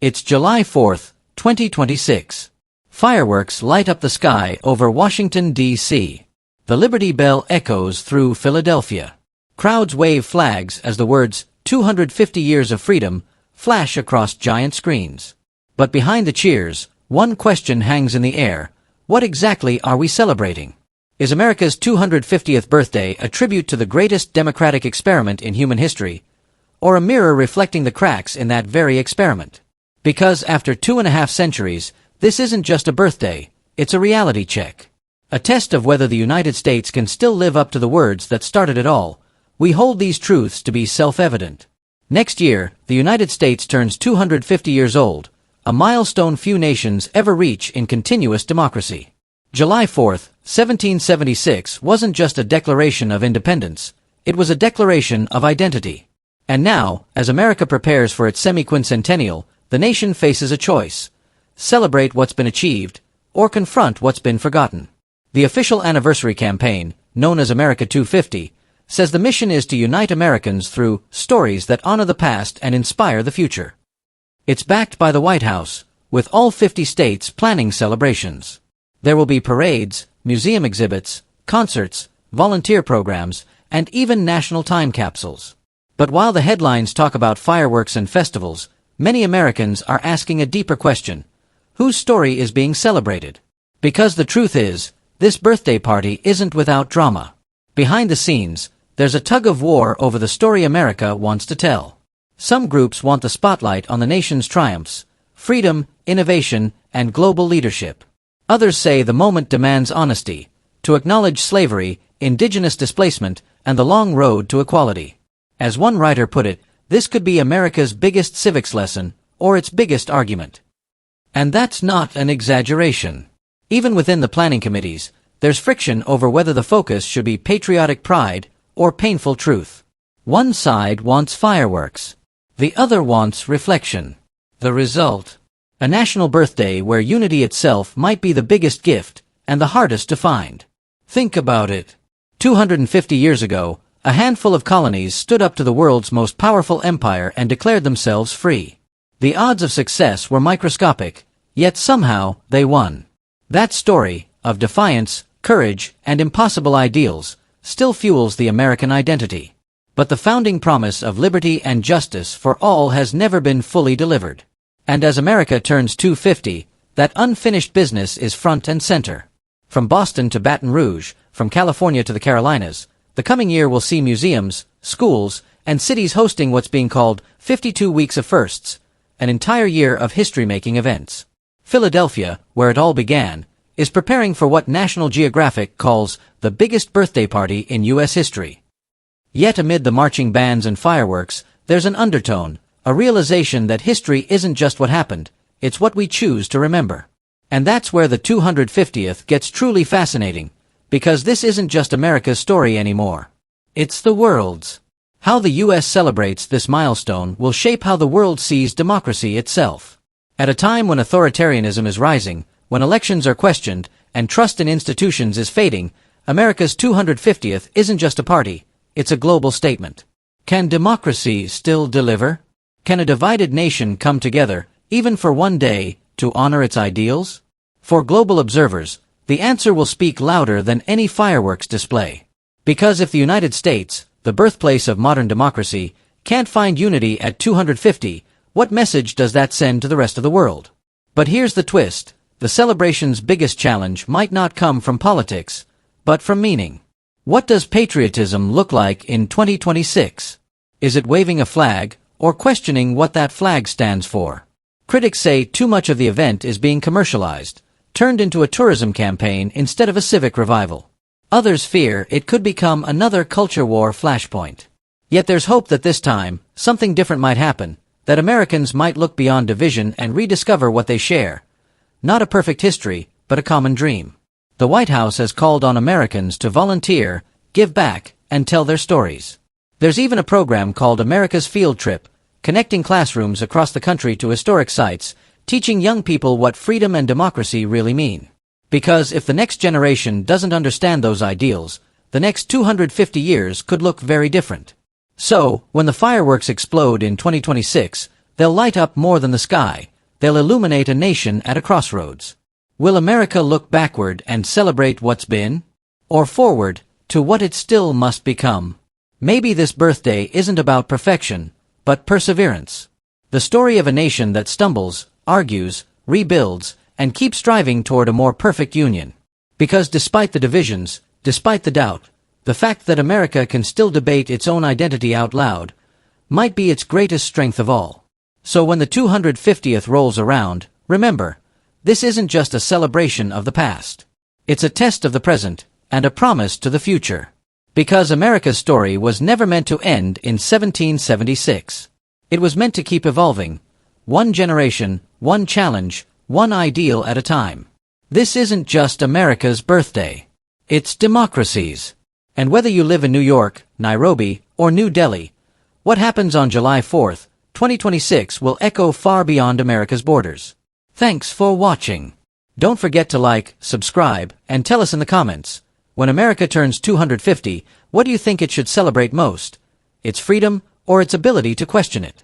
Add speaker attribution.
Speaker 1: It's July 4th, 2026. Fireworks light up the sky over Washington, D.C. The Liberty Bell echoes through Philadelphia. Crowds wave flags as the words, 250 Years of Freedom, flash across giant screens. But behind the cheers, one question hangs in the air. What exactly are we celebrating? Is America's 250th birthday a tribute to the greatest democratic experiment in human history, or a mirror reflecting the cracks in that very experiment? Because after 2.5 centuries, this isn't just a birthday, it's a reality check. A test of whether the United States can still live up to the words that started it all. We hold these truths to be self-evident. Next year, the United States turns 250 years old, a milestone few nations ever reach in continuous democracy. July 4th, 1776 wasn't just a declaration of independence, it was a declaration of identity. And now, as America prepares for its semi-quincentennial, the nation faces a choice. Celebrate what's been achieved, or confront what's been forgotten. The official anniversary campaign, known as America 250, says the mission is to unite Americans through stories that honor the past and inspire the future. It's backed by the White House, with all 50 states planning celebrations. There will be parades, museum exhibits, concerts, volunteer programs, and even national time capsules. But while the headlines talk about fireworks and festivals, many Americans are asking a deeper question. Whose story is being celebrated? Because the truth is, this birthday party isn't without drama. Behind the scenes, there's a tug-of-war over the story America wants to tell. Some groups want the spotlight on the nation's triumphs, freedom, innovation, and global leadership. Others say the moment demands honesty, to acknowledge slavery, indigenous displacement, and the long road to equality. As one writer put it, this could be America's biggest civics lesson, or its biggest argument. And that's not an exaggeration. Even within the planning committees, there's friction over whether the focus should be patriotic pride or painful truth. One side wants fireworks. The other wants reflection. The result? A national birthday where unity itself might be the biggest gift and the hardest to find. Think about it. 250 years ago, a handful of colonies stood up to the world's most powerful empire and declared themselves free. The odds of success were microscopic, yet somehow they won. That story, of defiance, courage, and impossible ideals, still fuels the American identity. But the founding promise of liberty and justice for all has never been fully delivered. And as America turns 250, that unfinished business is front and center. From Boston to Baton Rouge, from California to the Carolinas, the coming year will see museums, schools, and cities hosting what's being called 52 Weeks of Firsts, an entire year of history-making events. Philadelphia, where it all began, is preparing for what National Geographic calls the biggest birthday party in U.S. history. Yet amid the marching bands and fireworks, there's an undertone, a realization that history isn't just what happened, it's what we choose to remember. And that's where the 250th gets truly fascinating, because this isn't just America's story anymore. It's the world's. How the U.S. celebrates this milestone will shape how the world sees democracy itself. At a time when authoritarianism is rising, when elections are questioned, and trust in institutions is fading, America's 250th isn't just a party, it's a global statement. Can democracy still deliver? Can a divided nation come together, even for one day, to honor its ideals? For global observers, the answer will speak louder than any fireworks display. Because if the United States, the birthplace of modern democracy, can't find unity at 250, what message does that send to the rest of the world? But here's the twist. The celebration's biggest challenge might not come from politics, but from meaning. What does patriotism look like in 2026? Is it waving a flag, or questioning what that flag stands for? Critics say too much of the event is being commercialized, turned into a tourism campaign instead of a civic revival. Others fear it could become another culture war flashpoint. Yet there's hope that this time, something different might happen, that Americans might look beyond division and rediscover what they share. Not a perfect history, but a common dream. The White House has called on Americans to volunteer, give back, and tell their stories. There's even a program called America's Field Trip, connecting classrooms across the country to historic sites, teaching young people what freedom and democracy really mean. Because if the next generation doesn't understand those ideals, the next 250 years could look very different. So, when the fireworks explode in 2026, they'll light up more than the sky. They'll illuminate a nation at a crossroads. Will America look backward and celebrate what's been? Or forward, to what it still must become? Maybe this birthday isn't about perfection, but perseverance. The story of a nation that stumbles, argues, rebuilds, and keeps striving toward a more perfect union. Because despite the divisions, despite the doubt, the fact that America can still debate its own identity out loud might be its greatest strength of all. So when the 250th rolls around, remember, this isn't just a celebration of the past. It's a test of the present and a promise to the future. Because America's story was never meant to end in 1776. It was meant to keep evolving, one generation, one challenge, one ideal at a time. This isn't just America's birthday. It's democracy's. And whether you live in New York, Nairobi, or New Delhi, what happens on July 4th, 2026 will echo far beyond America's borders. Thanks for watching. Don't forget to like, subscribe, and tell us in the comments. When America turns 250, what do you think it should celebrate most? Its freedom or its ability to question it?